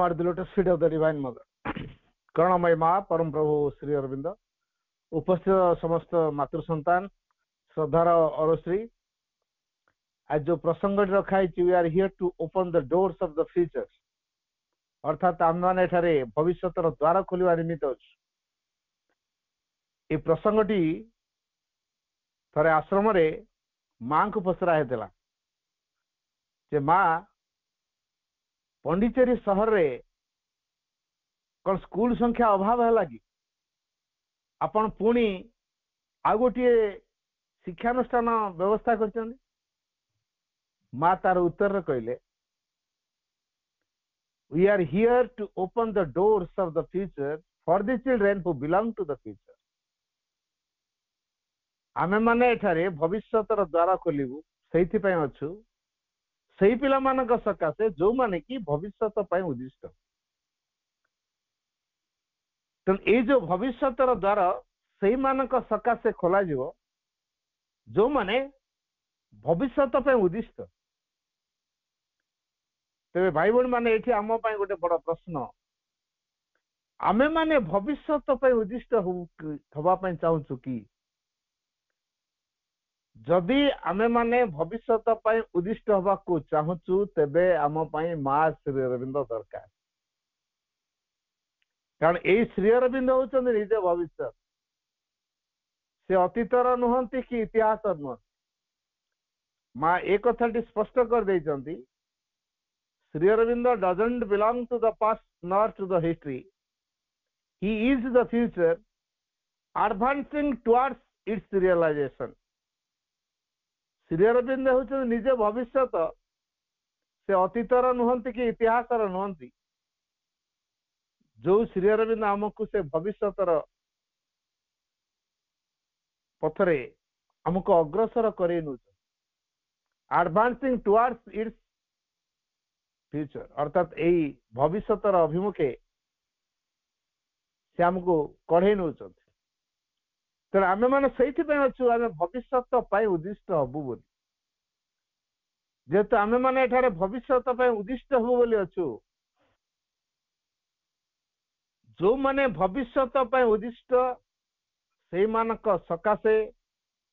at the lotus feet of the Divine Mother. Karanamay Ma, Param Prabhu Sri Aurobindo, उपस्थित समस्त मातृ संतान श्रद्धार अरश्री आज जो प्रसंग रखा है we are here to open the doors of the future अर्थात आम मैंने एठारे भविष्यतर द्वार खोलिवा निमित्त अछि ए प्रसंगटी थरे आश्रम रे मां को पसरा हेतला जे मां पंडिचेरी शहर रे कौन स्कूल संख्या अभाव है कि आपण पुणी आ गोटे शिक्षानुष्ठान व्यवस्था कर माँ तार उत्तर कहले we are here to open the doors of the future for the children who belong to the future आमे माने एठारे भविष्यतर द्वार खोलू से अच्छु से पिला मानक सकाशे जो माने कि भविष्यत उद्दिष्ट तो ये जो भविष्यतर द्वार से मानक सकाशे खोल जो माने भविष्यत उद्दिष्ट तेरे भाई भाई माने ये आम गोटे बड़ प्रश्न आमे माने भविष्यत उद्दिष्ट हवाई चाहूँ कि जदि आमे माने भविष्यत उद्दिष्ट हवा को चाहूँ तेबे आम माँ श्री अरविंद दरकार कारण ये श्री अरविंद होचंदी निज भविष्य से अतीतर नुहंती कि इतिहास नुहंती माँ एक कथाटी स्पष्ट कर देइचंती Shri Aurobindo doesn't belong to the past nor to the history he is the future advancing towards its realisation Shri Aurobindo होचंदी निज भविष्यत से अतीतर नुहंती कि इतिहास नुहंती जो श्री अरविंद आमको से भविष्यतर पथरे आमको अग्रसर करे एडवांसिंग टुवर्ड्स इट्स फ्यूचर अर्थात यही भविष्यतर अभिमुखे से आमको कढ़े नौ तेरे आमे मैंने से अच्छु आम भविष्यत उद्दिष्ट हबु बोली जेहेतु आमे मैंने एठारे भविष्यत उद्दिष्ट हबु बोली अच्छु जो माने भविष्यत उद्दिष्ट से मानक सकाशे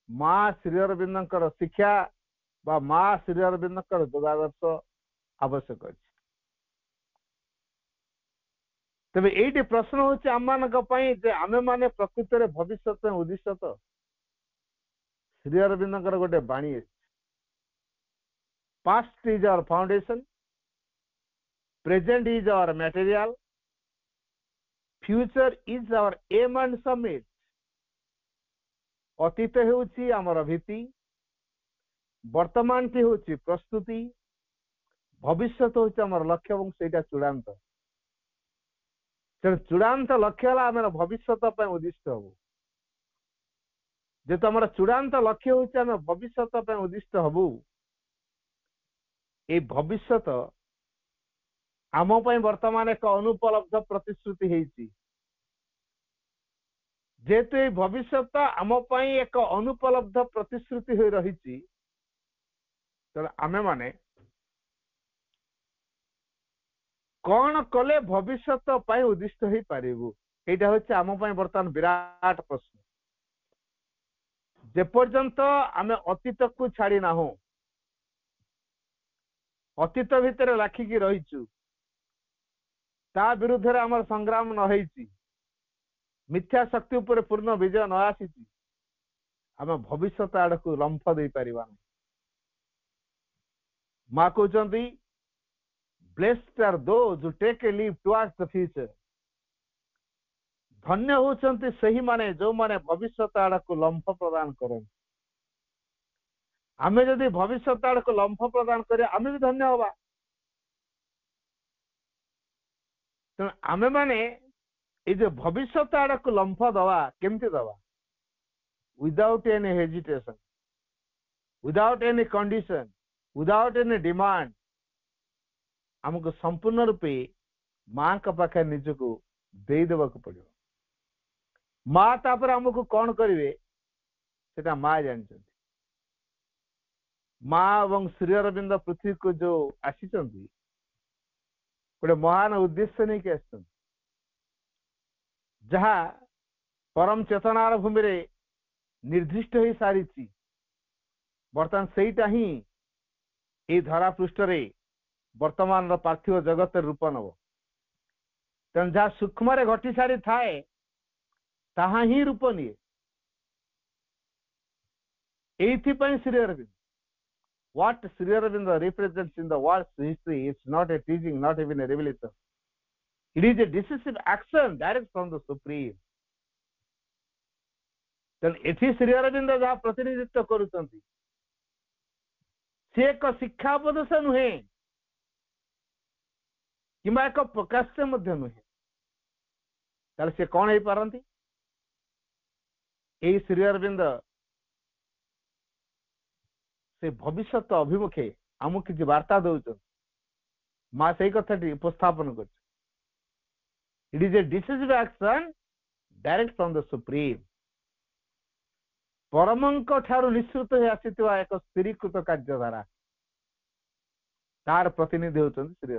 माँ श्री अरविंद शिक्षा बा माँ श्री अरविंद योगादर्श आवश्यक अच्छे तेरे ये प्रश्न होचे आम मान आमे माने प्रकृत में भविष्यत उद्दिष्ट तो श्री अरविंद गोटे बाणी past is our foundation present is our material future is our aim and summit अतीत होउची आमर भीति वर्तमान टी होउची प्रस्तुति भविष्यत होउची आमर लक्ष्य और सेटा चूड़ांत चूड़ांत लक्ष्य है आम भविष्यत उद्दिष्ट हबू जेहेतु आम चूड़ांत लक्ष्य होउची आम भविष्यत उद्दिष्ट हबू ए भविष्यत आम वर्तमान एक अनुपलब्ध प्रतिश्रुति होती जेहेतु ये भविष्यत आम एक अनुपलब्ध प्रतिश्रुति हो रही आमे माने कौन कले भविष्यत उद्दिष्ट हो पारिबु एटा होचे आम वर्तमान विराट प्रश्न जेपर्यंत आमे अतीत को छाड़ी ना हो अतीत भितर लाखिकी रहीचु ता विरुद्ध आमर संग्राम न होईची मिथ्या शक्ति उपर पूर्ण विजय न आसी आम भविष्यत आड़ को लंफ दे पारिबा माँ कहते blessed are those who take a leap towards the future धन्य होचंती सही माने जो माने भविष्यत आड़ को लंफ प्रदान करन आमे जदि भविष्यत आड़ को लंफ प्रदान करिया आमे भी धन्य होबा तेणु आमे माने ये भविष्यत आड़ को लंफ दवा केमती दवा without any hesitation without any condition without any demand आमको संपूर्ण रूपे माँ का पाखे निजको देदेवा पड़ो माँ तापर आमको कौन करेंगे सेटा माँ जानते माँ और श्री अरविंद पृथ्वी को जो आसी गोटे महान उद्देश्य नहीं के आसछन जहा परम चेतनार भूमि रे निर्दिष्ट हो सारी बर्तमान सेटा ही ए धरा पृष्ठ रे वर्तमान पार्थिव जगत रूप नब तेणु जहाँ सूक्ष्म घटी सारी थाए ताहा ही रूप निये एइथिपाई Shri Arvind what Sri Aurobindo represents in the world's history is not a teaching, not even a revelation. It is a decisive action direct from the Supreme. Then एठी श्री अरविंद जहाँ प्रतिनिधित्व करुचंती से एक शिक्षापदेश नुहे किंबा एक प्रकाश मध्य नुहे ताले से कौन हो पारंती ए श्री अरविंद से भविष्य अभिमुखे आमको किसी वार्ता दौर माँ से कथा उपस्थापन कर it is a decisive action direct from the supreme परमंक ठारू निश्चित हो आसीथिबा एक स्थिरीकृत कार्यधारा तार प्रतिनिधि होचंदी श्री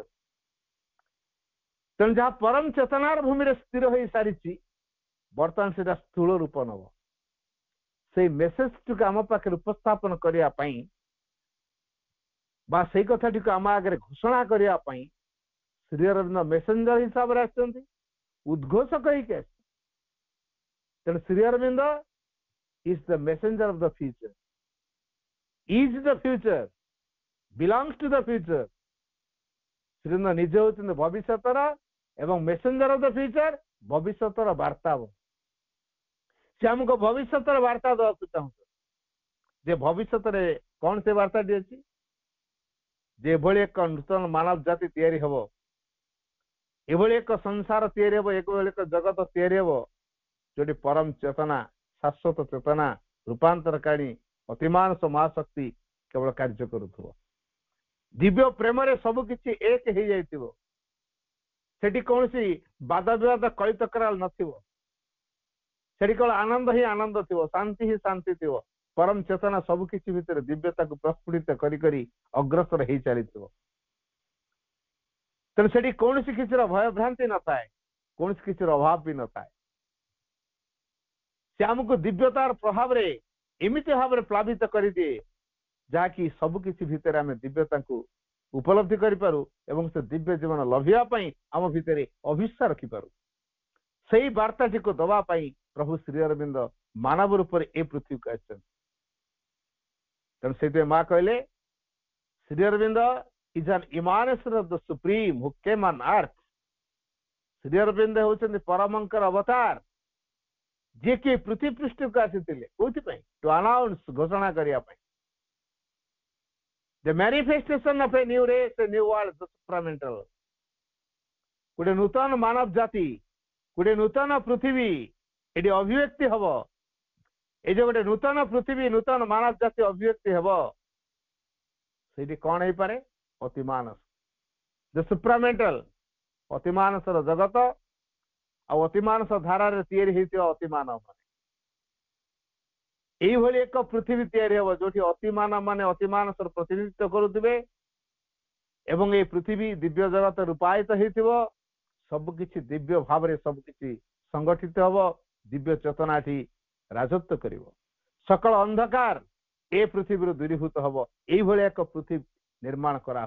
तेणु जहाँ परम चेतनार भूमि रे स्थिर हो सारी बर्तमान से स्थूल रूप नब से मेसेज टी आम पाखे उपस्थापन करने से कथा टी आम आगे घोषणा करने श्री अरविंद मेसेंजर हिसाब से उद्घोषक तेणु Shri Aurobindo is the messenger of the future is the future belongs to the future Shri Aurobindo निजे होते भविष्यतर एवं मेसेंजर ऑफ द फ्यूचर भविष्यतर वार्ता से आमको भविष्य वार्ता देवा चाहूँ जे भविष्य कौन से वार्ता टी अच्छी जे भली एक नूतन मानव जाति तैयारी हम एभली एक संसार तैयारी हम एक जगत तैयारी हम जो परम चेतना शाश्वत चेतना रूपांतरकारी अतिमानस महाशक्ति केवल कार्य करुथो दिव्य प्रेम रे सब किछि एक हो जाइथिबो सेठी कोनसी वाद विवाद कलित कराल नथिबो सेठी केवल आनंद ही आनंद थी शांति ही शांति थी परम चेतना सबकि भितर दिव्यता को प्रस्फुटित करी अग्रसर हो चली तेणु से कौन किसी भय भ्रांति न थाए कौन किसी अभाव भी न थाए से आमको दिव्यतार प्रभाव रे एमती भाव में प्लावित कर दिए जहाँकि सबकि भितर आम दिव्यता को उपलब्धि करूँ एवं से दिव्य जीवन लभिया आम भितर अभिश्वास रखिपारू से वार्ताटी को दवाई प्रभु श्री अरविंद मानव रूप से ए पृथ्वी को आते तेणु माँ कहले Shri Aurobindo is an emanation of the supreme who came on earth Shri Aurobindo होचंदी परमंकर अवतार जे कि पृथ्वी पृष्ठ को आसीथिले कोथि टू अनाउंस घोषणा करिया the manifestation of a new race a new world the supramental गोटे नूतन मानव जाति गोटे नूतन पृथ्वी ये अभिव्यक्ति हम ये जो गोटे नूतन पृथ्वी नूतन मानव जाति अभिव्यक्ति हम से कौन हो पारे अतिमानस द सुप्रामेंटल अतिमानसर जगत अतिमानस धारा तैयारी अतिमानव मान एक पृथ्वी तैयारी हम जो अतिमानव माने अतिमानसर प्रतिनिधित्व करुवे एवं ये पृथ्वी दिव्य जगत रूपायित हो सबकि दिव्य भाव में सबकि संगठित हम दिव्य चेतनाटी राजत्व कर सकल अंधकार ए पृथ्वी दूरीभूत हम यही एक पृथ्वी निर्माण करा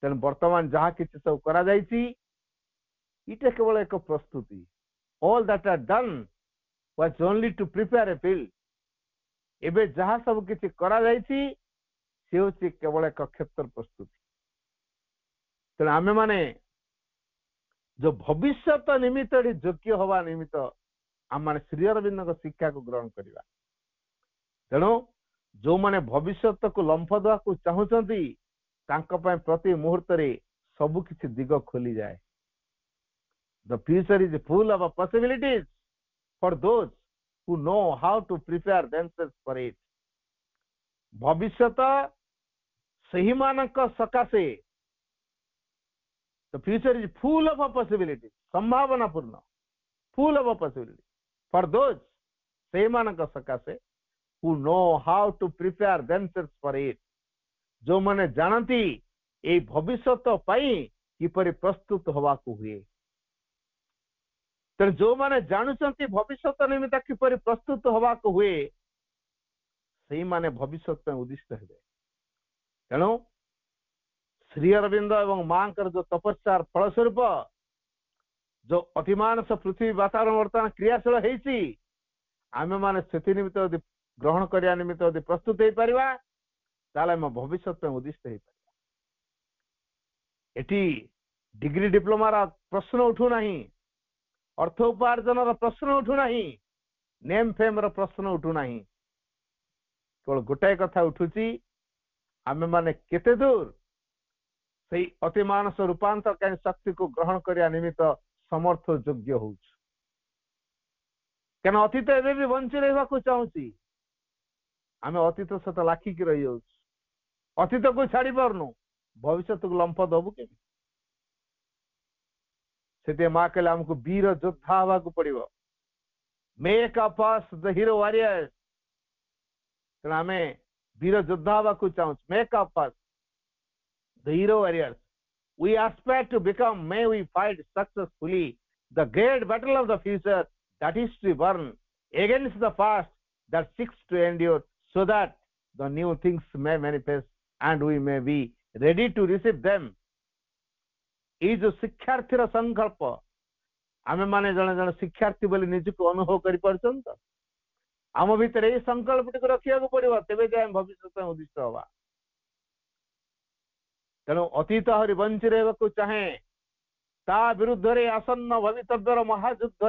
तेणु वर्तमान जहाँ कि सब करा इटा केवल एक प्रस्तुति all that are done was only to prepare a field एबे जहाँ सब किछि करा से होछि केवल एक क्षेत्र प्रस्तुति तेणु आमे माने जो भविष्य निमित्त योग्य हवा निमित्त आम मैंने श्री अरविंद शिक्षा को ग्रहण करवा तेणु जो मैंने भविष्य को लंफ देवा चाहूँगी प्रति मुहूर्त सबकि दिग खोली जाए the future is full of possibilities for those who know how to prepare themselves for it भविष्य सही मानक सकाशे the future is full of possibilities संभावना पूर्ण full of possibility for those सही मानक सकाशे who know how to prepare themselves for it जो माने जानती ए भविष्यत पाई किपरि प्रस्तुत हवा को हुए तेणु जो माने जानुचंती भविष्यत निमित्त किपरि प्रस्तुत हवा को हुए से माने भविष्यत में उद्दिष्ट हेबे तेणु श्री अरविंद एवं मां जो तपस्यार फलस्वरूप जो अतिमानस पृथ्वी वातावरण वर्तमान क्रियाशील होती आम मैंने से निमित्त यदि ग्रहण करने निमित्त यदि प्रस्तुत हो पारिबा ताले आम भविष्य में उद्दिष्ट हो पारिबा एटी डिग्री डिप्लोमार प्रश्न उठू नहीं अर्थ उपार्जन प्रश्न उठू नहीं नेम फेम प्रश्न उठू नहीं केवल गोटाए कथा उठुची आम मैंने केते दूर से अतिमानस रूपांतर शक्ति को ग्रहण करने निमित्त समर्थ योग्य हो क्या अतीत एवं भी बंची रहा चाहूँ आम अतीत सहित लाखिकी रही अतीत को छाड़ी पारनु भविष्य को लंफ दबु के माँ कहले आमको वीर योद्धा हवा को पड़ो make up us the hero warriors तेना आम वीर योद्धा हवा को चाहूँ make up us the hero warriors we aspire to become may we fight successfully the great battle of the future that is to burn against the past that seeks to endure so that the new things may manifest and we may be ready to receive them ये जो शिक्षार्थी संकल्प आम माने जन जन शिक्षार्थी बोली निजक अनुभव कर आम भितर ये संकल्प टी रखा पड़ो तेज जाए भविष्य में उद्दिष्ट हवा तेणु अतीत हरि बंची रहा चाहे ता विरुद्ध आसन्न भवितव्यर महायुद्ध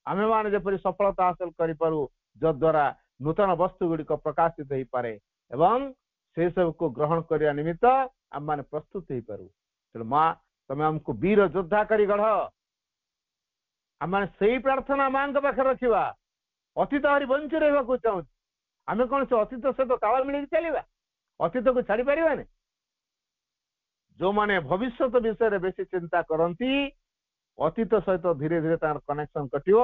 आम मैंने जपरी सफलता हासिल करूँ जद्वारा नूतन वस्तु गुड़िक प्रकाशित हो पारे एवं से सब को ग्रहण करने निमित्त आम मैंने प्रस्तुत हो पारू तेणु माँ तुम आमको वीर योद्धा कर गढ़ आम मैंने से प्रार्थना माँ के पाखे रखा अतीत हरि बंची रहा चाहूँ आम कौन से अतीत सहित ताल मिल चलवा अतीत को छाड़ी पारे जो माने भविष्य विषय बेसी चिंता करती अतीत सहित धीरे धीरे कनेक्शन कटिव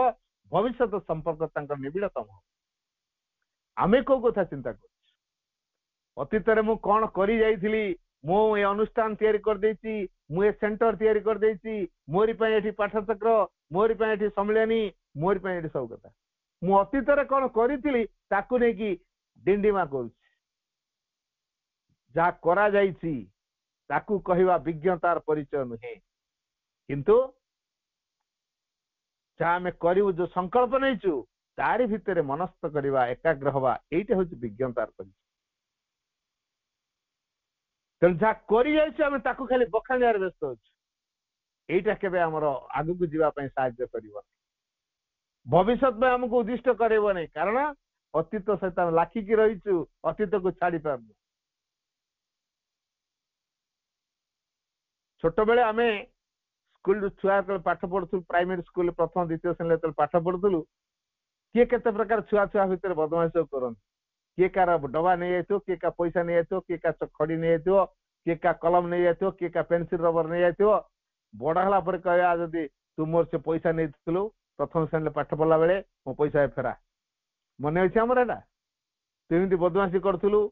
भविष्य संपर्क निबिड़तम हो आम कौ कथा चिंता कर अतीत मु कौन करी जाइली मु ए अनुष्ठान तैयारी कर देती मु ए सेंटर तैयारी कर देती मोरी पे एठी पाठचक्र मोरी पे एठी सम्मेलनी मोरी पे एठी सब कथा मु अतीत रे कौन करी ताकू नहीं कि डिंडिमा कर जहाँ करा जाइछि ताकू कहवा विज्ञतार परिचय नुहे किंतु जहाँ आम करू जो संकल्प नहीं तारी भितर मनस्थ करवा एकाग्र हवा यहीटा हूँ विज्ञतार परिचय तेणु जहाँ कर खाली बखाणियार व्यस्त होटा केवे आमर आग को जीवाई साहाय्य कर भविष्य में आमको उद्दिष्ट करेब नहीं कारण अतीत सहित लाखिकी रहीचु अतीत को छाड़ी पारनु छोट बेले आम स्कूल छुआ पाठ पढ़ु प्राइमरी स्कूल प्रथम द्वितीय श्रेणी पाठ पढ़ुलु किए केते प्रकार छुआ छुआ भितर बदमाश कर किए कार डबा नहीं जाइए किए का पैसा नहीं जाइए किए का खड़ी नहीं जाइए किए का कलम नहीं जाइए किए का पेनसिल रबर नहीं जाइए बड़ है कह जदि तू मोर से पैसा नहीं प्रथम श्रेणी पाठ पढ़ला बेले मो पैसा फेरा मन अच्छे आमर एटा तू एमती बदमाशी करूँ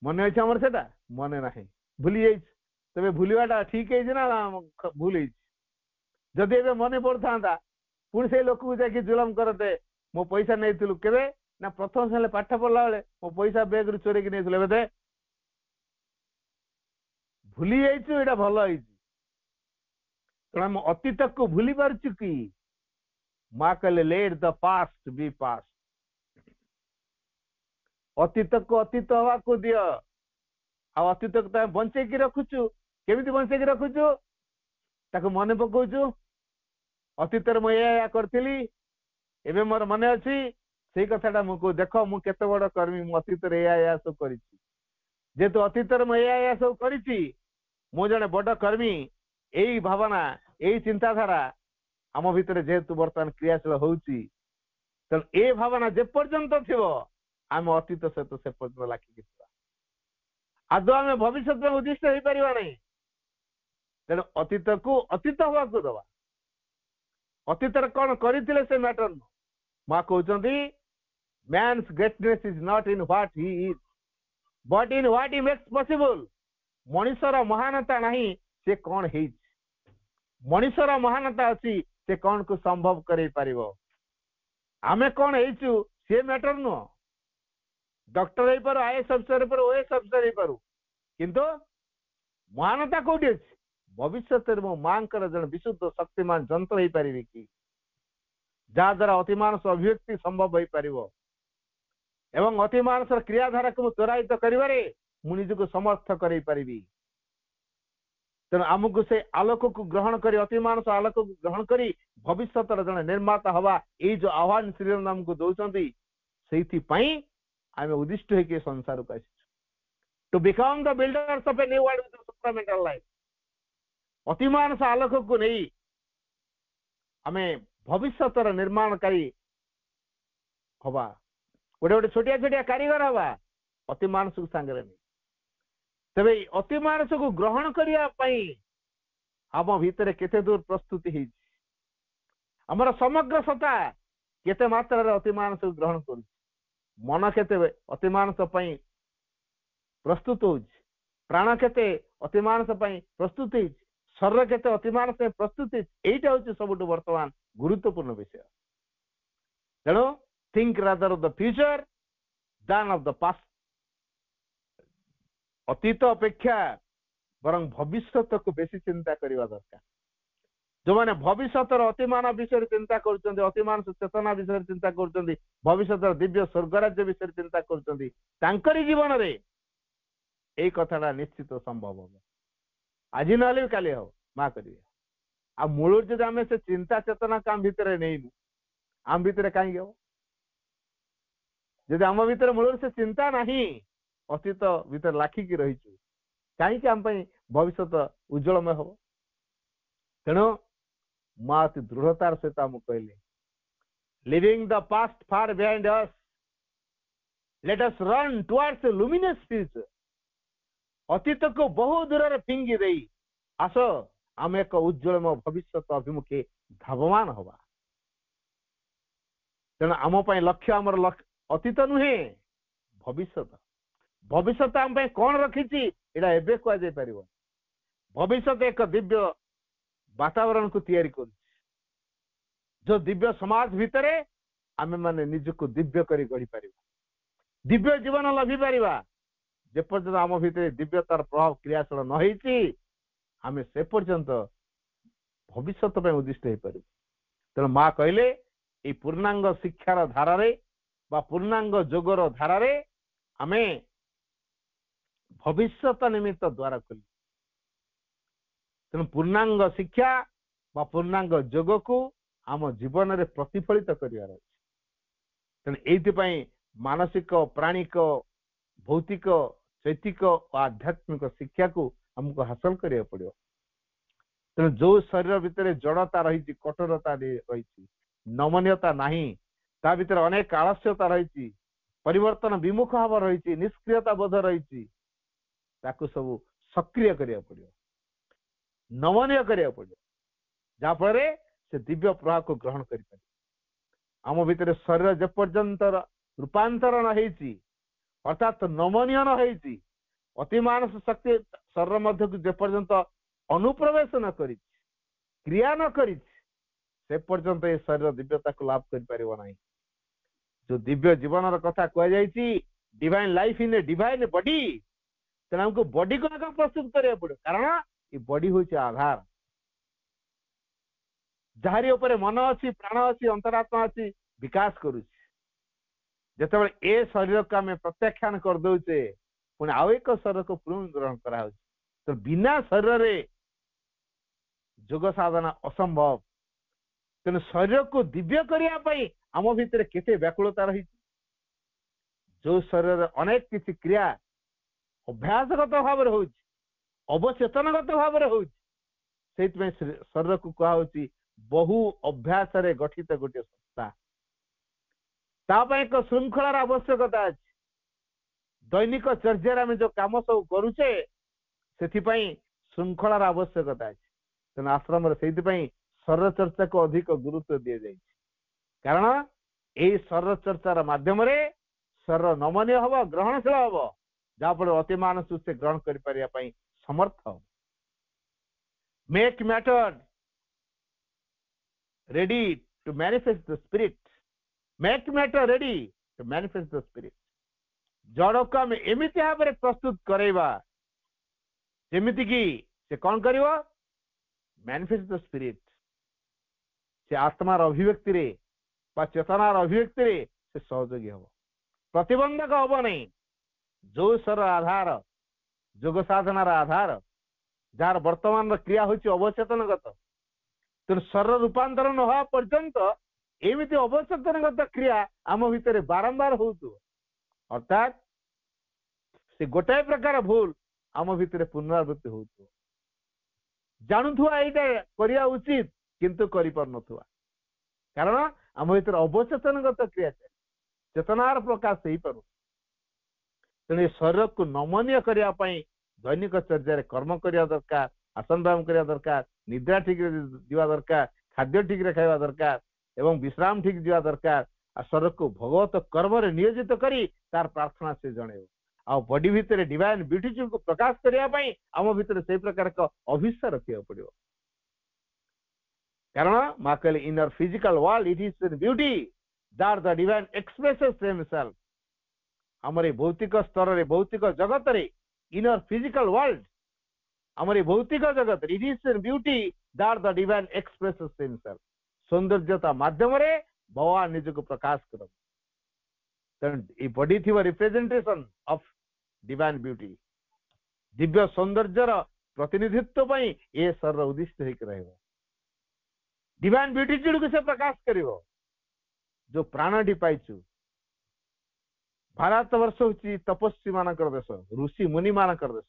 मन अच्छे आमर से मन ना भूली जाइए तेरे भूलवाटा ठीक है ना भूल जदि ए मन पड़ था पुणी से लोक को जाकि जुलम करते मो पैसा नहीं केवे ना प्रथम श्रेणी पाठ पढ़ला बेले मो पैसा बैग रु चोरी नहीं दे भूली जाइए भल तेनाली अतीत को भूली पार्छु कि माँ कहले let the past be past अतीत को अतीत हवा को दियो आ अतीत को बंचे रखुचु केमिति बंचे रखुचु ताको मन पकाउचु अतीत मुझे करी एवं मोर मन अच्छी से कथाटा मुझे देख मु केते बड़ कर्मी मु अतीत या सब कर जेहेतु अतीत मुझे सब कर जड़े बड़ कर्मी यही भावना यही चिंताधारा आम भितर जेहेतु बर्तमान क्रियाशील होती तेणु ए भावना जेपर्यंत थी आम अतीत सहित से पर्यटन लाखिकी आदौ आम भविष्य में उद्दिष्ट हो पार नहीं तेणु अतीत को अतीत हवा को दवा अतीत कौन करते से मैटर नु माँ कहते man's greatness is not in what he is but in what he makes possible मनुष्यर महानता नहीं से कौन है मनुष्यर महानता अच्छी से कौन को संभव कर आमे कौन है सी मैटर नुह डॉक्टर हो पार आईएएस अफिसर पर ओएएस अफिसर हो पार किंतु महानता कौटी अच्छी भविष्य मो माँ जन विशुद्ध शक्तिमान जंत्र हो पारि कि जहाद्वारा अतिमानस अभिव्यक्ति संभव हो पार एवं अतिमानसर क्रियाधारा को त्वरायित करिबारे मु निजको समर्थ करेई पारिबी तेणु आमको से आलोक को ग्रहण करी अतिमानस आलोक को ग्रहण करी भविष्यतर जन निर्माता हवा ये जो आह्वान श्रीराम आमको दौरान से आम उद्दिष्ट होकर संसार को to become the builders of a new world with supramental life अतिमानस आलोक को नहीं आम भविष्यतर निर्माणकारी हवा गोटे गोटे छोटिया छोटिया कारीगर हवा अतिमानस को सांगे नहीं तेरे अतिमानस को ग्रहण करने आम भितर केते दूर प्रस्तुति आमर समग्र सत्ता केते मात्रा अतिमानस को ग्रहण कर मन केते अतिमानस प्रस्तुत हो प्राण केते अतिमानस प्रस्तुत हो शरीर केते अतिमानस प्रस्तुत यहीटा हूँ सब वर्तमान गुरुत्वपूर्ण विषय तेणु think rather of the future than of the past अतीत अपेक्षा बरं भविष्य को बेसी चिंता करने दरकार जो मैंने भविष्य अतिमान विषय चिंता कर अतिमान चेतना विषय चिंता कर भविष्य दिव्य स्वर्गराज्य विषय चिंता कर जीवन में यही कथा निश्चित संभव हम आज ना काली हम माँ करेंगे आ मूल जब आम से चिंता चेतना काम भितर नहीं आम भितर कहीं हम जब आम भितर मूल से चिंता नहीं अतीत भीतर लाखिकी रही कहीं आम भविष्य उज्जवलमय हम तेणु माँ अति दृढ़तार सहित आमको कहले living the past far behind us let us run towards a luminous future अतीत को बहु दूर फिंगी दे आस आम एक उज्जवलमय भविष्य अभिमुखे धावमान हवा तेणु आम लक्ष्य आमर अतीत नुहे भविष्य भविष्य आम कौन रखी एवं कहुपर भविष्य एक दिव्य वातावरण को तैयारी कर जो दिव्य समाज भितर आम मैंने निजको दिव्य कर गढ़ी पार दिव्य जीवन लभी पार जेपर्यंत आम भितर दिव्यतार प्रभाव क्रियाशील नई आम से पर्यंत भविष्य उद्दिष्ट हो पार तेणु माँ कहले ये पूर्णांग शिक्षार धारे पूर्णांग जोगर धारे आम भविष्य निमित्त द्वारा खोली तेणु पूर्णांग शिक्षा व पूर्णांग जोग को आम जीवन में प्रतिफलित करार तेणु ये मानसिक प्राणिक भौतिक चैतिक और आध्यात्मिक शिक्षा को हमको हासिल करिया पड़ो तेणु जो शरीर भितर जड़ता रही कठोरता रही नमनीयता नहीं ता भीतर अनेक आलस्यता रही परिवर्तन विमुख भाव रही निष्क्रियता बोध रही सब सक्रिय करिया पड़ो नमनीय करिया पड़ो जाफल से दिव्य प्रभाव को ग्रहण कर आम भितर शरीर जेपर्यंत रूपांतर न अर्थात नमनीय न अतिमानस शक्ति शरीर मध्य जेपर्यंत अनुप्रवेश न कर क्रिया न कर पर्यंत ये शरीर दिव्यता को लाभ कर जो दिव्य जीवन कथा कहुई divine life in a divine body तेना हमको बॉडी को आगे प्रस्तुत करिया पड़ो कारण ये बॉडी हूँ आधार जहारी उपरे मन अच्छी प्राण अच्छी अंतरात्मा अच्छी विकास करुचे ए शरीर को आम प्रत्याख्यान कर दौचे पुणी आउ एक शरीर को पुनः ग्रहण करा तो बिना शरीर रे जोग साधना असंभव तेणु शरीर को दिव्य करने आम भितर केते व्याकुलता रही जो शरीर अनेक किसी क्रिया अभ्यासगत भाव अवचेतनगत भाव से शरीर को कहुची बहु अभ्यास गठित गोटे सत्ता ताप एक श्रृंखलार आवश्यकता अच्छी दैनिक चर्या आम जो कम सब करुचे से श्रृंखलार आवश्यकता अच्छी तेना आश्रम शरीर चर्चा को अधिक गुरुत्व दि जाए कारण यही शरीर चर्चार माध्यम शरीर नमनीय हम ग्रहणशील हम जहाँफल अतिमानस से ग्रहण कर समर्थ हम make matter ready to manifest the spirit, make matter ready to manifest the spirit। जड़क आम एमती भाव में प्रस्तुत करवा जेमिति कि से कौन करिवो मैनिफेस्ट द स्पिरिट, से आत्मार अभिव्यक्ति रे बा चेतनार अभिव्यक्ति रे से सहयोगी हम, प्रतिबंधक हम नहीं। जो सर आधार जोग साधनार आधार जार वर्तमान क्रिया होची अवचेतनगत, तेणु शरीर रूपांतर न हवा पर्यंत एमती अवचेतनगत क्रिया आम भितर बारंबार होतु, अर्थात से गोटाए प्रकार भूल आम भितर पुनरावृत्ति होतु। जानुथुआ एटा करिया उचित किंतु करि पर नथुआ, कारण आम भितर अवचेतनगत क्रिया चेतनार प्रकाश सही पारु। तेणु शरीर को नमनीय करिया पई दैनिक चर्या कर्म करिया दरकार, आसन व्यायाम करिया दरकार, निद्रा ठीक दिवा दरकार, खाद्य ठीक रे खाइबा दरकार एवं विश्राम ठीक दिवा दरकार। आ शरीर को भगवत कर्म रे नियोजित करी तार प्रार्थना से जणेव। आ बॉडी भितर डिवाइन ब्यूटी को प्रकाश करिया पई आम भितर से प्रकार का अभिष्ट रखिया पड़ियो। कारण मा कहले inner physical world it is in beauty that the divine expresses himself. हमरे भौतिक स्तर रे भौतिक जगत रे इनर फिजिकल वर्ल्ड हमरे भौतिक जगत it is in beauty that the divine expresses himself. सौंदर्यता माध्यम रे भगवान निज को प्रकाश कर। तेणु बॉडी थी representation of divine beauty, Divya सौंदर्यर प्रतिनिधित्व पई ए शरीर उद्दिष्ट होकर रहबो। डिवाइन ब्यूटी को से प्रकाश करिवो। जो प्राणटी पाइछु भारत वर्ष होची तपस्वी मानकर देश, ऋषि मुनि मानकर देश।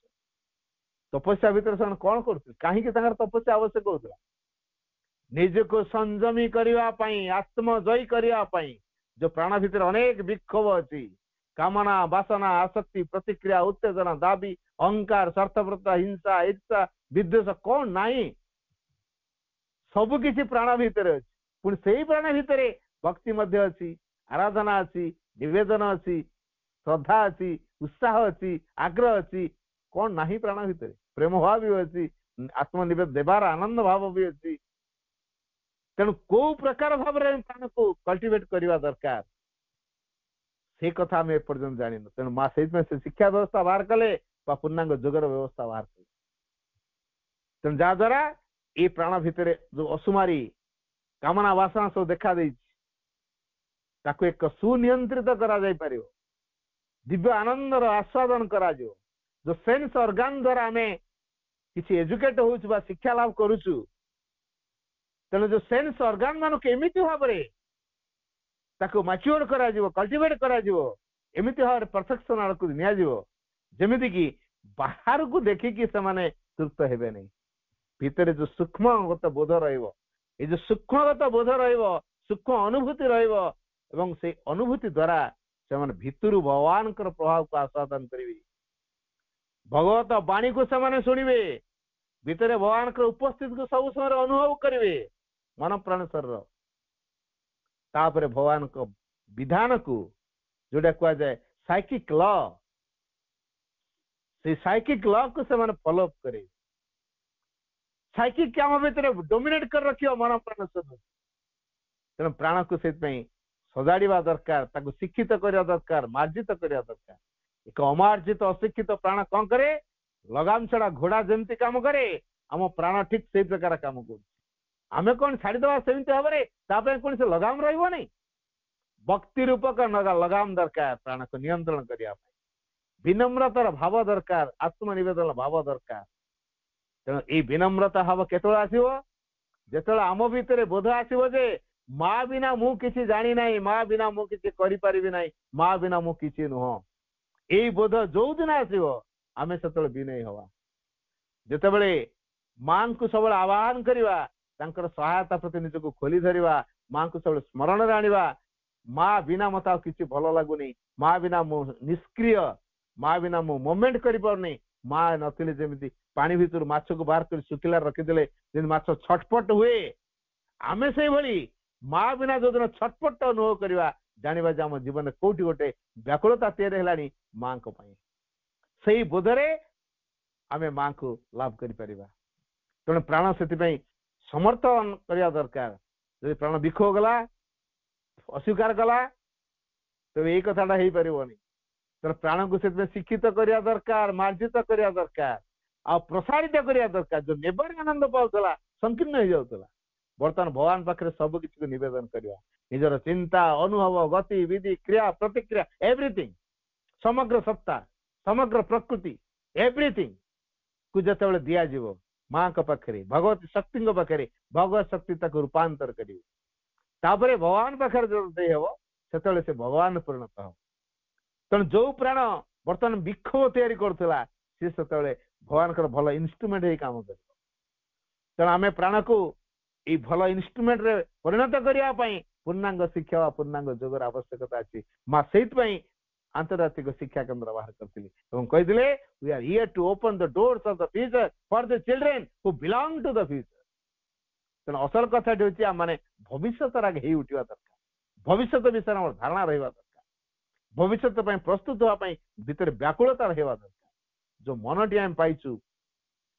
तपस्या भीतर से कौन करथि, काहे कि तांकर तपस्या आवश्यक होतला निज को संयमी करिवा पई, आत्मजयी करिवा पई। जो प्राण भीतर अनेक विक्षोभ अछि, कामना वासना आसक्ति प्रतिक्रिया उत्तेजना दाबी अहंकार स्वार्थप्रता हिंसा इच्छा विद्वेष कौन नाही, सब किसी प्राण भीतर अछि। पुणी सेही प्राण भीतर भक्ति मध्य अछि, आराधना अछि, निवेदन अछि, श्रद्धा अछि, उत्साह अछि, आग्रह अछि, कौन नाही प्राण भीतर। प्रेम भाव भी अछि, आत्मनिवेद देवार आनंद भाव भी अछि। तेणु को प्रकार भाव में प्राण को कल्टिवेट करवा दरकार से कथा आम एपर्यंत जानी। तेणु माँ से शिक्षा व्यवस्था बाहर कले पूर्णांग जोगर व्यवस्था बाहर कले। तेणु जहाद्वारा ये प्राण भितर जो असुमारी कामना वासना सब देखा एक सुनियंत्रित करा जाय परियो, दिव्य आनंदर आस्वादन करा जो सेंस ऑर्गन द्वारा आम किसी एजुकेट हो शिक्षा लाभ करुचु। तेणु जो सेंस ऑर्गन मान एमती भाव में मैच्योर करा कल्टिवेट करा एमती भाव में परफेक्शन आड़ को निमिति कि बाहर को देखिकी से माने तृप्त हेबे नहीं। भितर जो सूक्ष्मगत बोध रहिबो, ये जो सूक्ष्मगत बोध रहिबो, सूक्ष्म अनुभूति रहिबो एवं से अनुभूति द्वारा से माने भितरु भगवान कर प्रभाव को आस्वादन करिवे। भगवत वाणी को से माने सुनिबे, भितर भगवान कर उपस्थिति को सब समय अनुभव करिवे मन प्राण शरीर। तापर भगवान को विधान को जोड़ा कह जाए साइकिक लॉ, से साइकिक लॉ को से माने फॉलो करे। साइकिक क्या भीतर डोमिनेट कर रखियो मन प्राण शरीर। तेणु प्राण को से सजाड़ा दरकार, ताको शिक्षित करवा दरकार, मार्जित करवा दरकार। एक अमार्जित अशिक्षित प्राण कौन करे, लगाम छड़ा घोड़ा जमती काम करे, आम प्राण ठीक से प्रकार काम कर। आमे कौन छाड़ीदवा सेमती भाव में कौन से लगाम रहिबो नहीं। भक्ति रूपक लगाम दरकार प्राण को नियंत्रण करने, विनम्रतार भाव दरकार, आत्मनिवेदन भाव दरकार। तेणु ये विनम्रता भाव केतल आसो जो आम भितर बोध आसो जे माँ बिना मु किसी जानी ना, माँ बिना मु किसी करि परिबि नाही, माँ बिना मु किसी नुह। यही बोध जो दिन आसो आमे सेतबेले विनयी हवा। जेतेबेले मां को सब आह्वान करवा, तांकर सहायता प्रति निजको खोली धरिवा, मां को सब स्मरण रे आनिबा। माँ बिना मत आ किसी भल लगुनी, माँ बिना मु निष्क्रिय, माँ बिना मु मोमेंट करि परनी। माँ नथिले जेमिति पानी भितर माछ को बाहर कर सुखिला रखिदेले जेन माछ छटपट हुए, आमे से भली माँ बिना जो दिन छटपट अनुभव करवा जानिबा जे आम जीवन कोठी गोटे व्याकुलता तैयारी हेलानी मां को पई। सही बोधरे आमे मां को लाभ करि परिबा। ତେଣୁ ପ୍ରାଣ ସେଥିପାଇଁ ସମର୍ଥନ କରିବା ଦରକାର। ଯଦି ପ୍ରାଣ ବିକ୍ଷୋଭ ଗଲା ଅସ୍ୱୀକାର କଲା ତେବେ ଏଇ କଥାଟା ହେଇପାରିବନି। ତେଣୁ ପ୍ରାଣକୁ ସେଥିପାଇଁ ଶିକ୍ଷିତ କରିବା ଦରକାର, ମାର୍ଜିତ କରିବା ଦରକାର, ଆଉ ପ୍ରସାରିତ କରିବା ଦରକାର। ଯୋଉ ନେବାର ଆନନ୍ଦ ପାଉଥିଲା ସଂକୀର୍ଣ୍ଣ ହେଇଯାଉଥିଲା, ବର୍ତ୍ତମାନ ଭଗବାନ ପାଖରେ ସବୁ କିଛି ନିବେଦନ କରିବା। ନିଜର ଚିନ୍ତା, ଅନୁଭବ, ଗତି ବିଧି, କ୍ରିୟା, ପ୍ରତିକ୍ରିୟା, ଏଭ୍ରିଥିଙ୍ଗ, ସମଗ୍ର ସତ୍ତା, ସମଗ୍ର ପ୍ରକୃତି, ଏଭ୍ରିଥିଙ୍ଗ କୁ ଯେତେବେଳେ ଦିଆଯିବ ମାଙ୍କ ପାଖରେ, ଭଗବତୀ ଶକ୍ତିଙ୍କ ପାଖରେ, ଭଗବତ ଶକ୍ତି ତାକୁ ରୂପାନ୍ତର କରିବ। ତାପରେ ଭଗବାନ ପାଖରେ ଯେତେବେଳେ ଦେଇ ହବ ସେତେବେଳେ ସେ ଭଗବାନ ପରିଣତ ହବ। ତେଣୁ ଯୋଉ ପ୍ରାଣ ବର୍ତ୍ତମାନ ବିକ୍ଷୋଭ ତିଆରି କରୁଥିଲା ସେ ସେତେବେଳେ ଭଗବାନଙ୍କର ଭଲ ଇନଷ୍ଟ୍ରୁମେଣ୍ଟ ହେଇ କାମ କରିବ। ତେଣୁ ଆମେ ପ୍ରାଣକୁ ଏଇ ଭଲ ଇନଷ୍ଟ୍ରୁମେଣ୍ଟରେ ପରିଣତ କରିବା ପାଇଁ ପୂର୍ଣ୍ଣାଙ୍ଗ ଶିକ୍ଷା ବା ପୂର୍ଣ୍ଣାଙ୍ଗ ଯୋଗର ଆବଶ୍ୟକତା ଅଛି। ମା ସେଇଥିପାଇଁ ଆନ୍ତର୍ଜାତିକ ଶିକ୍ଷା କେନ୍ଦ୍ର ବାହାର କରିଥିଲି ଏବଂ କହିଥିଲେ we are here to open the doors of the future for the children who belong to the future। ତେଣୁ ଅସଲ କଥାଟି ହେଉଛି ଆମମାନେ ଭବିଷ୍ୟତର ଆଗେ ହେଇ ଉଠିବା ଦରକାର। ଭବିଷ୍ୟତ ବିଷୟରେ ଆମର ଧାରଣା ରହିବା ଦରକାର। ଭବିଷ୍ୟତ ପାଇଁ ପ୍ରସ୍ତୁତ ହେବା ପାଇଁ ଭିତରେ ବ୍ୟାକୁଳତା ରହିବା ଦରକାର। ଯୋଉ ମନଟି ଆମେ ପାଇଛୁ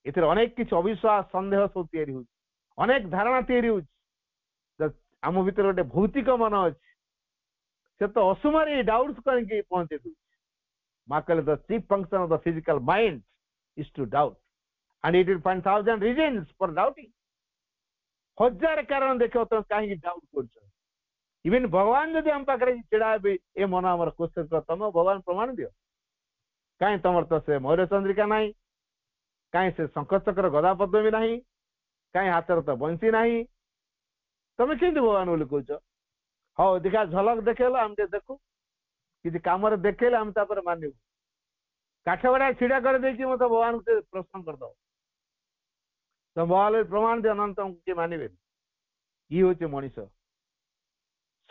ଏଥିରେ ଅନେକ କିଛି ଅବିଶ୍ୱାସ, ସନ୍ଦେହ ସବୁ ତିଆରି ହଉଛି, ଅନେକ ଧାରଣା ତିଆରି ହଉଛି। ଆମ ଭିତରେ ଗୋଟେ ଭୌତିକ ମନ ଅଛି, ସେ ତ ଅସୁମାରୀ ଡାଉଟ୍ସ କରିକି ପହଞ୍ଚେଇ ଦଉଛି। ମା କହିଲେ the chief function of the physical mind is to doubt and it will find 1000 reasons for doubting। ହଜାର କାରଣ ଦେଖିବ ତମେ କାହିଁକି ଡାଉଟ୍ କରୁଛ। ଇଭେନ୍ ଭଗବାନ ଯଦି ଆମ ପାଖରେ ଛିଡା ହେବେ ଏ ମନ ଆମର କୋଶ୍ଚିନ କର, ତମ ଭଗବାନ ପ୍ରମାଣ ଦିଅ କାହିଁ ତମର ତ ସେ ମୟୂର ଚନ୍ଦ୍ରିକା ନାହିଁ, କାହିଁ ସେ ଶଙ୍ଖଚକ୍ର ଗଦା ପଦ୍ମ ନାହିଁ, କାହିଁ ହାତରେ ତ ବଂଶୀ ନାହିଁ, ତମେ କେମିତି ଭଗବାନ ବୋଲି କହୁଛ। ହଉ ଦେଖିଆ ଝଲକ ଦେଖେଇଲ ଆମେ ଟିକେ ଦେଖୁ, କିଛି କାମରେ ଦେଖେଇଲେ ଆମେ ତାପରେ ମାନିବୁ। କାଠ ଗଡା ଛିଡା କରିଦେଇକି ମତେ ଭଗବାନଙ୍କୁ ପ୍ରଶ୍ନ କରିଦବ, ତ ଭଗବାନ ପ୍ରମାଣ ଦିଅ, ନହେଲେ ତମକୁ କିଏ ମାନିବେନି। ଇଏ ହଉଛି ମଣିଷ।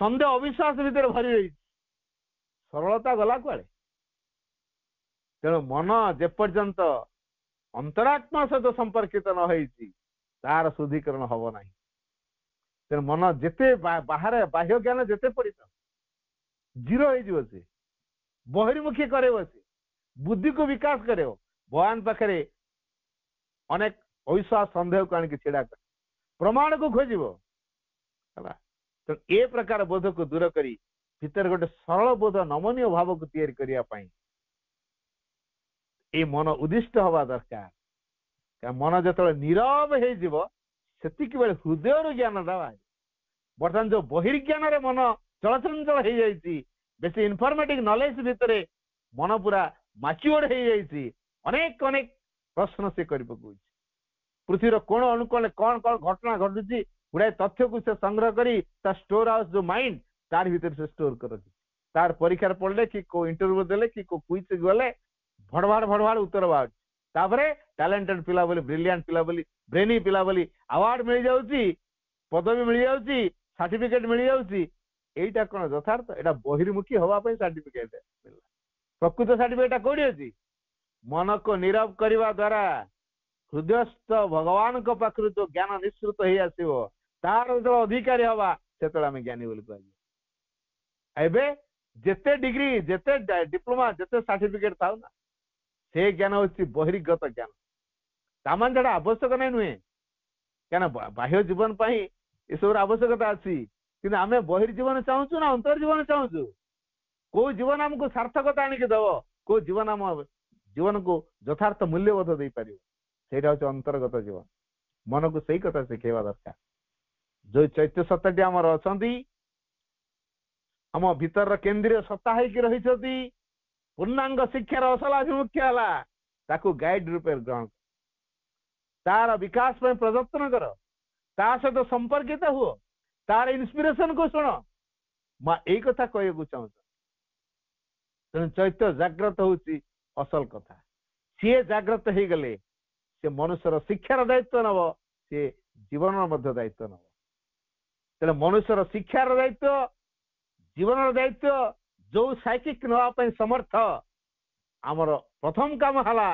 ସନ୍ଦେହ ଅବିଶ୍ୱାସ ଭିତରେ ଭରି ରହିଛି, ସରଳତା ଗଲା କୁଆଡେ। ତେଣୁ ମନ ଯେପର୍ଯ୍ୟନ୍ତ ଅନ୍ତରାତ୍ମା ସହିତ ସମ୍ପର୍କିତ ନ ହେଇଛି ତାର ଶୁଦ୍ଧିକରଣ ହବ ନାହିଁ। ତେଣୁ ମନ ଯେତେ ବାହାରେ ବାହ୍ୟ ଜ୍ଞାନ ଯେତେ ପଢିଥାଉ ଜିରୋ ହେଇଯିବ, ସେ ବହିର୍ମୁଖୀ କରେଇବ, ସେ ବୁଦ୍ଧିକୁ ବିକାଶ କରେଇବ। ଭଗବାନ ପାଖରେ ଅନେକ ଅବିଶ୍ୱାସ ସନ୍ଦେହକୁ ଆଣିକି ଛିଡା କରେ, ପ୍ରମାଣକୁ ଖୋଜିବ ହେଲା। ତେଣୁ ଏ ପ୍ରକାର ବୋଧକୁ ଦୂର କରି ଭିତରେ ଗୋଟେ ସରଳ ବୋଧ, ନମନୀୟ ଭାବକୁ ତିଆରି କରିବା ପାଇଁ ଏ ମନ ଉଦ୍ଦିଷ୍ଟ ହବା ଦରକାର। ମନ ଯେତେବେଳେ ନୀରବ ହେଇଯିବ ସେତିକି ବେଳେ ହୃଦୟରୁ ଜ୍ଞାନଟା ବାହାରିବ। ବର୍ତ୍ତମାନ ଯୋଉ ବହିର୍ଜ୍ଞାନରେ ମନ ଚଳଚଞ୍ଚଳ ହେଇଯାଇଛି, ବେଶୀ ଇନଫର୍ମେଟିଭ ନଲେଜ ଭିତରେ ମନ ପୁରା ମାଚ୍ୟୁର୍ଡ ହେଇଯାଇଛି, ଅନେକ ଅନେକ ପ୍ରଶ୍ନ ସେ କରି ପକଉଛି। ପୃଥିବୀର କୋଣ ଅନୁକୋଣରେ କଣ କଣ ଘଟଣା ଘଟୁଛି ଗୁଡାଏ ତଥ୍ୟକୁ ସେ ସଂଗ୍ରହ କରି ତା ଷ୍ଟୋର ହାଉସ ଯୋଉ ମାଇଣ୍ଡ ତାର ଭିତରେ ସେ ଷ୍ଟୋର କରୁଛି। ତାର ପରୀକ୍ଷାରେ ପଡିଲେ କି କୋଉ ଇଣ୍ଟରଭ୍ୟୁ ଦେଲେ କି କୋଉ କୁଇଜ ଗଲେ ଭଡଭାଡ ଉତ୍ତର ବାହାରୁଛି। ତାପରେ ଟ୍ୟାଲେଣ୍ଟେଡ ପିଲା ବୋଲି, ବ୍ରିଲିଆଣ୍ଟ ପିଲା ବୋଲି, ବ୍ରେନି ପିଲା ବୋଲି ଆୱାର୍ଡ ମିଳିଯାଉଛି, ପଦବୀ ମିଳିଯାଉଛି, ସାର୍ଟିଫିକେଟ ମିଳିଯାଉଛି। ଏଇଟା କଣ ଯଥାର୍ଥ? ଏଇଟା ବହିର୍ମୁଖୀ ହବା ପାଇଁ ସାର୍ଟିଫିକେଟ ମିଳିଲା। ପ୍ରକୃତ ସାର୍ଟିଫିକେଟ କୋଉଠି ଅଛି? ମନକୁ ନୀରବ କରିବା ଦ୍ଵାରା ହୃଦୟସ୍ଥ ଭଗବାନଙ୍କ ପାଖରୁ ଯୋଉ ଜ୍ଞାନ ନିଃସୃତ ହେଇ ଆସିବ, ତାର ଯେତେବେଳେ ଅଧିକାରୀ ହବା ସେତେବେଳେ ଆମେ ଜ୍ଞାନୀ ବୋଲି କୁହାଯିବ। ଏବେ ଯେତେ ଡିଗ୍ରୀ, ଯେତେ ଡିପ୍ଲୋମା, ଯେତେ ସାର୍ଟିଫିକେଟ ଥାଉ ନା, ସେ ଜ୍ଞାନ ହଉଛି ବହିର୍ଗତ ଜ୍ଞାନ। ତାମାନେ ସେଟା ଆବଶ୍ୟକ ନାହିଁ ନୁହେଁ, କାହିଁକିନା ବାହ୍ୟ ଜୀବନ ପାଇଁ ଏସବୁର ଆବଶ୍ୟକତା ଅଛି। କିନ୍ତୁ ଆମେ ବହିର୍ଜୀବନ ଚାହୁଁଛୁ ନା ଅନ୍ତର୍ଜୀବନ ଚାହୁଁଛୁ? କୋଉ ଜୀବନ ଆମକୁ ସାର୍ଥକତା ଆଣିକି ଦବ, କୋଉ ଜୀବନ ଆମ ଜୀବନକୁ ଯଥାର୍ଥ ମୂଲ୍ୟବୋଧ ଦେଇପାରିବ, ସେଇଟା ହଉଛି ଅନ୍ତର୍ଗତ ଜୀବନ। ମନକୁ ସେଇ କଥା ଶିଖେଇବା ଦରକାର। ଯୋଉ ଚୈତ୍ୟ ସତ୍ତାଟି ଆମର ଅଛନ୍ତି, ଆମ ଭିତରର କେନ୍ଦ୍ରୀୟ ସତ୍ତା ହେଇକି ରହିଛନ୍ତି, ପୂର୍ଣ୍ଣାଙ୍ଗ ଶିକ୍ଷାର ଅସଲ ଆଭିମୁଖ୍ୟ ହେଲା ତାକୁ ଗାଇଡ ରୂପେ ଗ୍ରହଣ କର, ତାର ବିକାଶ ପାଇଁ ପ୍ରଯତ୍ନ କର, ତା ସହିତ ସମ୍ପର୍କିତ ହୁଅ, ତାର ଇନ୍ସପିରେସନ କୁ ଶୁଣ। ମା ଏଇ କଥା କହିବାକୁ ଚାହୁଁଛ। ତେଣୁ ଚୈତ୍ୟ ଜାଗ୍ରତ ହଉଛି ଅସଲ କଥା। ସିଏ ଜାଗ୍ରତ ହେଇଗଲେ ସେ ମନୁଷ୍ୟର ଶିକ୍ଷାର ଦାୟିତ୍ୱ ନବ, ସେ ଜୀବନର ମଧ୍ୟ ଦାୟିତ୍ୱ ନବ। ତେଣୁ ମନୁଷ୍ୟର ଶିକ୍ଷାର ଦାୟିତ୍ୱ, ଜୀବନର ଦାୟିତ୍ୱ ଯୋଉ ସାଇକିକ ନେବା ପାଇଁ ସମର୍ଥ, ଆମର ପ୍ରଥମ କାମ ହେଲା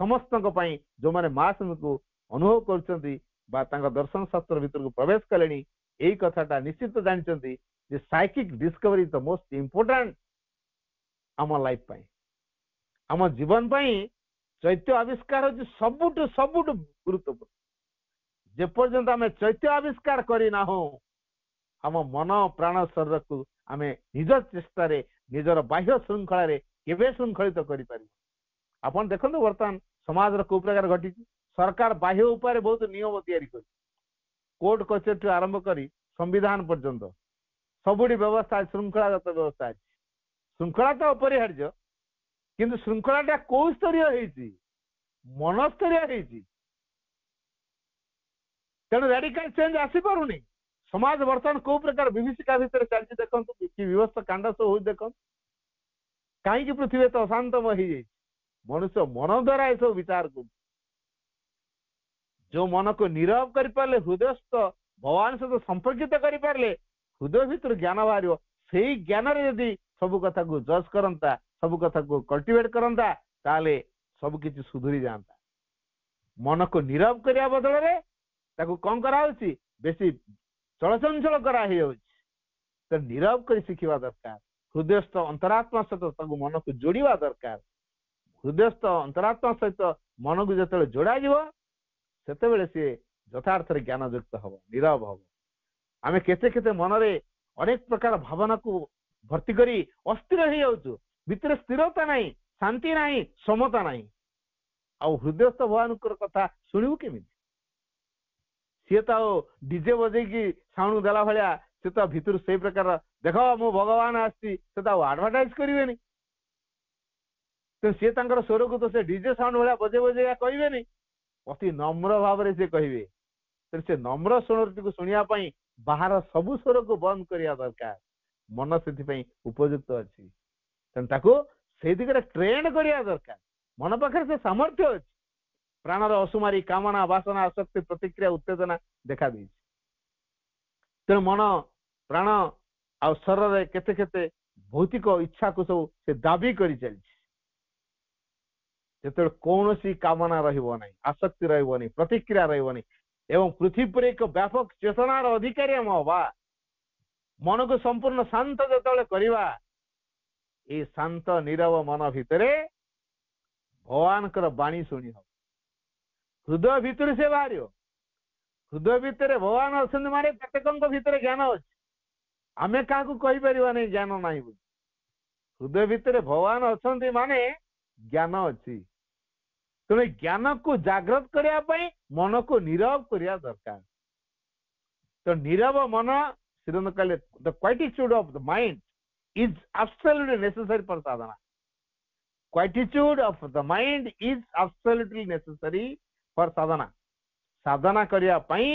ସମସ୍ତଙ୍କ ପାଇଁ ଯୋଉମାନେ ମାସକୁ ଅନୁଭବ କରୁଛନ୍ତି ବା ତାଙ୍କ ଦର୍ଶନ ଶାସ୍ତ୍ର ଭିତରକୁ ପ୍ରବେଶ କଲେଣି, ଏଇ କଥାଟା ନିଶ୍ଚିତ ଜାଣିଛନ୍ତି ଯେ psychic discovery is the most important ଆମ ଲାଇଫ ପାଇଁ, ଆମ ଜୀବନ ପାଇଁ। ଚୈତ୍ୟ ଆବିଷ୍କାର ହଉଛି ସବୁଠୁ ଗୁରୁତ୍ୱପୂର୍ଣ୍ଣ। जेपर्यंत आम चैत्य आविष्कार करना आम मन प्राण शरीर को आम निज चेष्टार निजर बाह्य श्रृंखल केवे श्रृंखलित कर आपण देखो बर्तमान समाज को प्रकार घटी सरकार बाह्य उपाय बहुत नियम तैयारी कर कोर्ट कचेरी आरंभ कर संविधान पर्यंत सबुठी व्यवस्था श्रृंखलागत व्यवस्था है श्रृंखला तो अपरिहार्य किंतु श्रृंखलाटा कौ स्तरीय मन स्तरीय तेणु रेडिकल चेंज आसी पारुनी समाज बर्तमान को प्रकार विभीषिका भितर चलती देखो कि व्यवस्था कांड सब हो देख कहीं पृथ्वी तो अशांतमय हो जाए मनुष्य मन द्वारा ये सब विचार कर जो मन को नीरव कर पारे हृदयस्थ भगवान सहित संपर्कित कर पारे हृदय भीतर ज्ञान बाहर से ज्ञान यदि सब कथा को जज करता सब कथा को कल्टिवेट करता ताले सब किसी सुधुरी जाता मन को नीरव करने बदल में ताको कौन करा बेसी चलचंचल करा तो नीरव कर शिखा दरकार हृदयस्थ अंतरात्मा सहित मन को जोड़ा दरकार हृदयस्थ अंतरात्मा सहित मन को जो जोड़ा से सी यथार्थ ज्ञान युक्त हम नीरव हम आम केते मनरे अनेक प्रकार भावना को भर्ती करी अस्थिर हो जाऊँ भितर स्थिरता नहीं शांति नहीं समता नहीं आउ हृदयस्थ भगवान कथा शुणु केमी सी तो डीजे बजे साउंड देला भाया सी तो भितर से प्रकार देख मो भगवान आसी आडभटाइज करें तो सी स्वर को तो से डीजे साउंड भाया बजे बजे कहे अति नम्र भाव से कहे तो से नम्र स्वर टी शुणापी बाहर सबू स्वर को बंद करने दरकार मन से उपयुक्त अच्छी से दिगरे ट्रेन करने दरकार मन पाखे से सामर्थ्य अच्छी प्राणर असुमारी कामना वासना आसक्ति प्रतिक्रिया उत्तेजना देखा दी तेणु मन प्राण आ शरीर केते केते भौतिक इच्छा को सब से दाबी कर चली जो कौन कामना रही आसक्ति रही प्रतिक्रिया रही एवं पृथ्वी पर एक व्यापक चेतनार अधिकारी हम हवा मन को संपूर्ण शांत जो करवा ये शांत नीरव मन भितर भगवान बाणी शुणी हम हृदय भितर से बाहर हृदय भितर भगवान अच्छा मारे प्रत्येक भितर ज्ञान अच्छे आमे क्या कहीपर नहीं ज्ञान ना हृदय भितर भगवान अच्छा माने ज्ञान अच्छी तेणु ज्ञान को जागृत करने मन को नीरव करने दरकार तो नीरव मन श्रीरंग कहले the quietitude of the mind is absolutely necessary for sadhana quietitude of the mind is absolutely necessary for sadhana साधना करने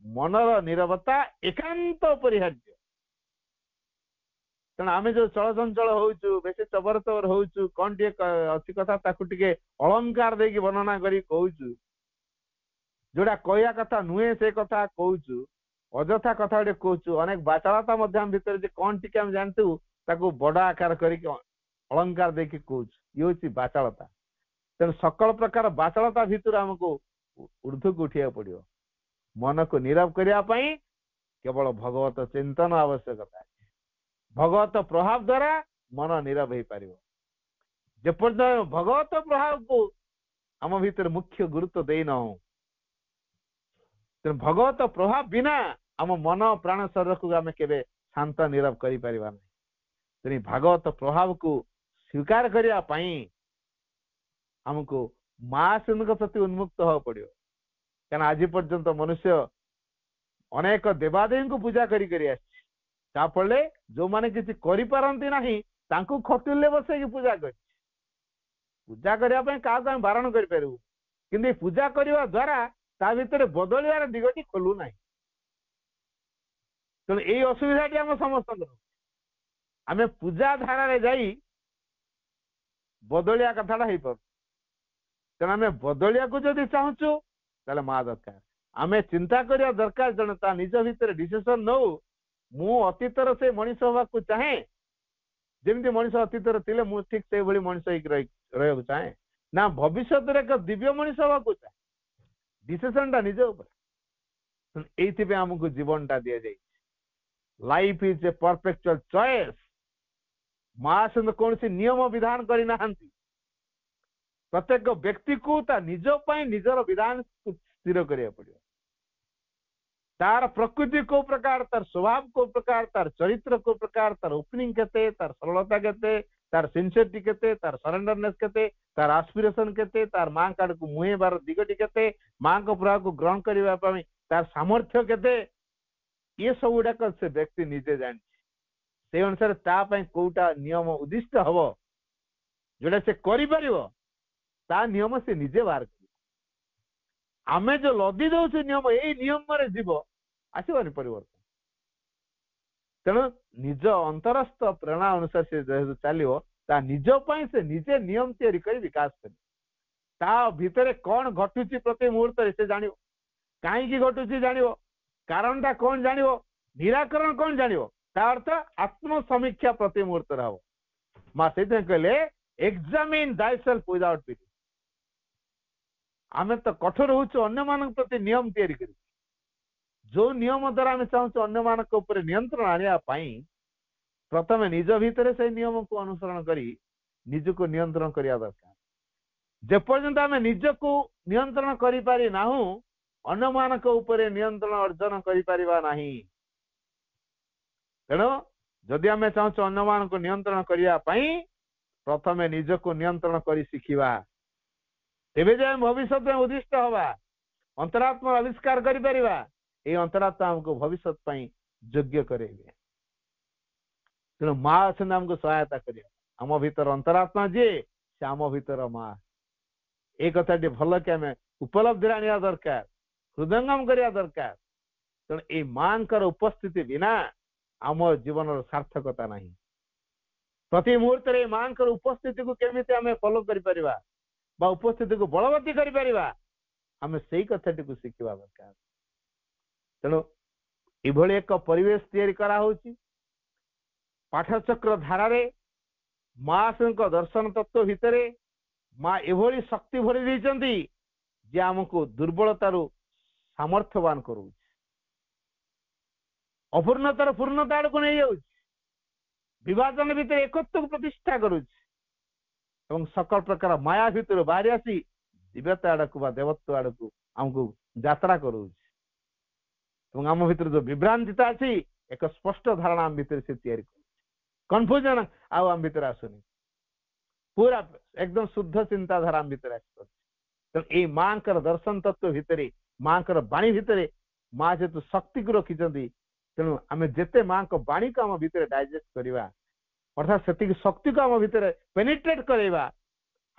मनर नीरवता एकांत अपरिहार्य तेना आम जो चलचंचल हो बेस चबर चबर हो कौन टे अच्छी कथा टे अलंकार दे वर्णना कर जोड़ा कहया कथा नुहे से कथा कहूँ अजथा कथा गोटे कहूँ अनेक बाचालता भितर कौन टी आम जानतु बड़ आकार कर अलंकार दे कहूँ ये हूँ बाचालता तेणु सकल प्रकार बाचालता भितर आमको ऊर्ध्व को उठा पड़ो मन को नीरव करने केवल भगवत चिंतन आवश्यकता है भगवत प्रभाव द्वारा मन नीरव हो पार जेपर्यंत भगवत प्रभाव को आम भीतर मुख्य गुरुत्व देना तेणु भगवत प्रभाव बिना आम मन प्राण शरीर को आम के शांत नीरव कर तेणु भागवत प्रभाव को स्वीकार करने आमको माँ सिंह प्रति उन्मुक्त हो पड़ो क्या आज पर्यंत मनुष्य अनेक देवादेवी को पूजा कर जो माने किसी करि पारंती नाही तांको खटुले बसैकी पूजा कर पूजा करने क्या बारण करूँ कि पूजा करने द्वारा ता भीतर बदलियार दिगटी खोलू ना तेणु यही असुविधा आम समस्त आम पूजा धारा जाई बदलिया कथाटा हो पार तेणु आम बदलिया को जदि चाहूँ ताले माँ दरकार आम चिंता करने दरकार जन ता निज भीतर डिसीजन नौ मु अतीतर से मनीष हवा को चाहे जमी मनीष अतीतर थे मु ठीक से मनीष रहा चाहे ना भविष्य एक दिव्य मनीष हवा को चाहे डिसीजन टा निज ये आमको जीवन टा दि जाए लाइफ इज ए परफेक्चुअल चॉइस माँ से कौन सी नियम विधान करना प्रत्येक व्यक्ति को ता निज निजर विधान स्थिर करिया पड़ो तार प्रकृति को प्रकार तार स्वभाव को प्रकार तार चरित्र को प्रकार तार ओपनिंग केते तार सरलता केते तार सिंसियरिटी केते तार सरेंडरनेस केते तार आस्पिरेशन केते तार मां काड को मुहे बार दिगटी केते मां को प्रभाव को ग्रहण करबा पई तार सामर्थ्य केते ये सब गुड़ाक से व्यक्ति निजे जान से अनुसार ता पई कोटा नियम उद्दिष्ट हबो जोड़ा से करि परिबो ता नियम से निजे बार आमे जो लदी दो नियम यही नियम रे जीव आसबानी परिवर्तन तेणु निज अंतरस्थ प्रेरणा अनुसार से चलो ता निज पई से निजे नियम तैयारी कर विकास कर ता भितर कौन घटुची प्रति मुहूर्त से जानियो कहीं घटुची जानियो कारणटा कौन जानियो निराकरण कौन जानियो ता अर्थ आत्म समीक्षा प्रति मुहूर्त हबो मां से कहले एग्जामिन थायसेल्फ विदाउट पिटी आमे तो कठोर होचु अन्य मानक प्रति नियम तैयारी करी जो नियम द्वारा आमे चाहूँ अन्य मानक ऊपर नियंत्रण आनिया पाई प्रथम निज भितर से नियम को अनुसरण करी निज को नियंत्रण करिया दरकार जे पर्यंत आमे निज को नियंत्रण करि पारि नाहु अन्य मानक ऊपर नियंत्रण अर्जन करि परिबा नाही तेणु जदि आमे चाहूँ अन्य मानक नियंत्रण करिया पाई प्रथम निज को नियंत्रण करी शिखिबा तेबे जे भविष्य में उद्दिष्ट हवा अंतरात्मा आविष्कार करि परिबा ए अंतरात्मा हमको भविष्य पई योग्य करेबे तेणु माँ अछन हमको सहायता करिया आम भीतर अंतरात्मा जे से आम भीतर माँ ए कथाटी भल के आम उपलब्धि आनिया दरकार हृदयंगम करिया दरकार तेणु ए मांकर उपस्थिति बिना आम जीवन सार्थकता नहीं प्रति मुहूर्त रे मांकर उपस्थिति को केमिति आम फॉलो करि परिबा बा उपस्थिति को बलवती करि परिबा आम सेई कथाटी को शिखिबा दरकार तेणु इभଳି एक परिवेश तैयारी करा होची पाठचक्र धारा रे महाशंकर दर्शन तत्व भितर माँ एभଳି शक्ति भरी देइचंती जे हमको दुर्बलतारू सामर्थ्यवान करू अपूर्णतार पूर्णता आड़ को नहीं जाऊँ विभाजन भितर एकत्व को प्रतिष्ठा करुँ सकल प्रकार माया भितर बाहरी आसी दिव्यता आड़ को देवत्व आड़ को आमको यात्रा करू आम भितर जो विभ्रांतिता अच्छी एक स्पष्ट धारणा आम भितर से तैयारी कन्फ्यूजन आउ आम भितर आसुनी पूरा एकदम शुद्ध चिंताधारा आम भितर आस माँ दर्शन तत्व भितर माँ बाणी भितर माँ जेतु शक्ति को रखी तेणु आम जिते माँ को बाणी को आम भितर डाइजेस्ट करवा अर्थात से शक्ति को आम भितर पेनिट्रेट करवा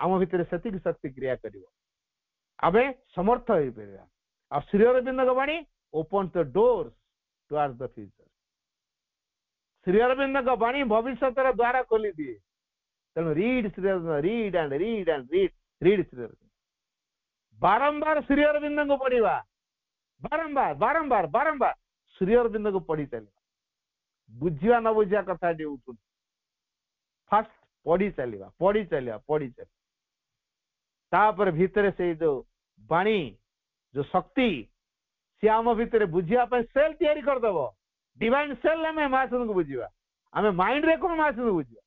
आम भितर से शक्ति क्रिया कर आम समर्थ हो पार आ श्री अरविंद बाणी open the doors towards the future Shri Aurobindo बाणी भविष्य द्वारा खोली दिए तेणु read Shri Aurobindo read and read and read read Shri Aurobindo बारंबार श्री अरविंद को पढ़ा बारंबार बारंबार बारंबार श्री अरविंद को पढ़ी चलवा बुझा न बुझा कथा उठू फास्ट पढ़ी चलवा पढ़ी चलवा पढ़ी चल तापर भितर से जो बाणी जो शक्ति सी आम भितर बुझा सेल तैयारी करदेव डिवाइन सेल आम महासन को बुझा आम माइंड रे कौन महासन को बुझा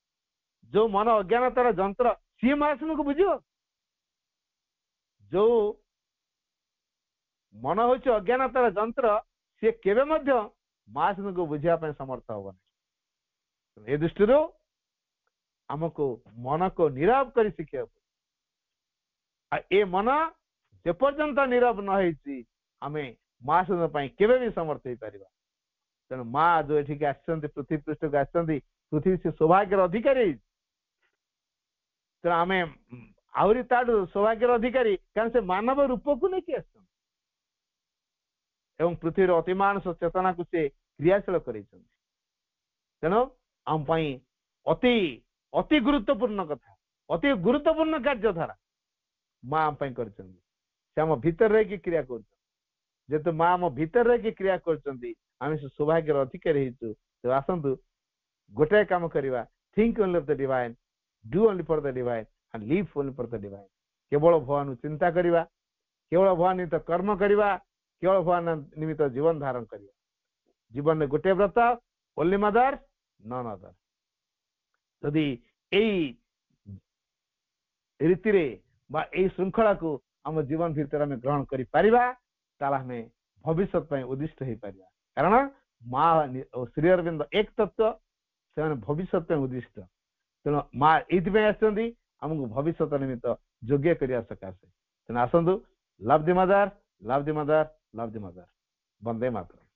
जो मन अज्ञानतार जंत्र सी महासन को बुझ जो मन हूँ अज्ञानतार जंत्र सी केवे महासन को बुझापी समर्थ हम ए दृष्टि आमको मन को नीरव कर शिखा ए मन जेपर्यंत नीरव न आमे महासन केवे भी समर्थ हो पार तेणु माँ जो ये पृथ्वी पृष्ठ को आसती पृथ्वी से सौभाग्यर अधिकारी तेणु आम आहरी ताडू सौभाग्यर अधिकारी कारण से मानव रूप को लेकिन आस पृथ्वीर अतिमानस चेतना को से क्रियाशील कर तेणु आम अति अति गुरुत्वपूर्ण कथा अति गुरुत्वपूर्ण कार्यधारा माँ आम कर भीतर रही क्रिया कर जेतु माँ आम भीतर रही क्रिया कर सौभाग्यर अधिकारी तो आसतु गोटे काम करवा think only of the divine do only for the divine and live only for the divine केवल भगवान चिंता करवा केवल भगवान निमित्त कर्म करवा केवल भगवान निमित्त जीवन धारण करवा जीवन में गोटे व्रत ओनली मदर नन अदर जदि रीति रे बा श्रृंखला को आम जीवन भीतर आम ग्रहण कर पारिबा ताला हमें भविष्य उद्दिष्ट हो पार कारण माँ श्री अरविंद एक तत्व से भविष्य उद्दिष्ट तेणु माँ ये आमको भविष्य निमित्त योग्य करने सकाशे तेणु आसतु love the Mother love the Mother love the Mother Vande Mataram.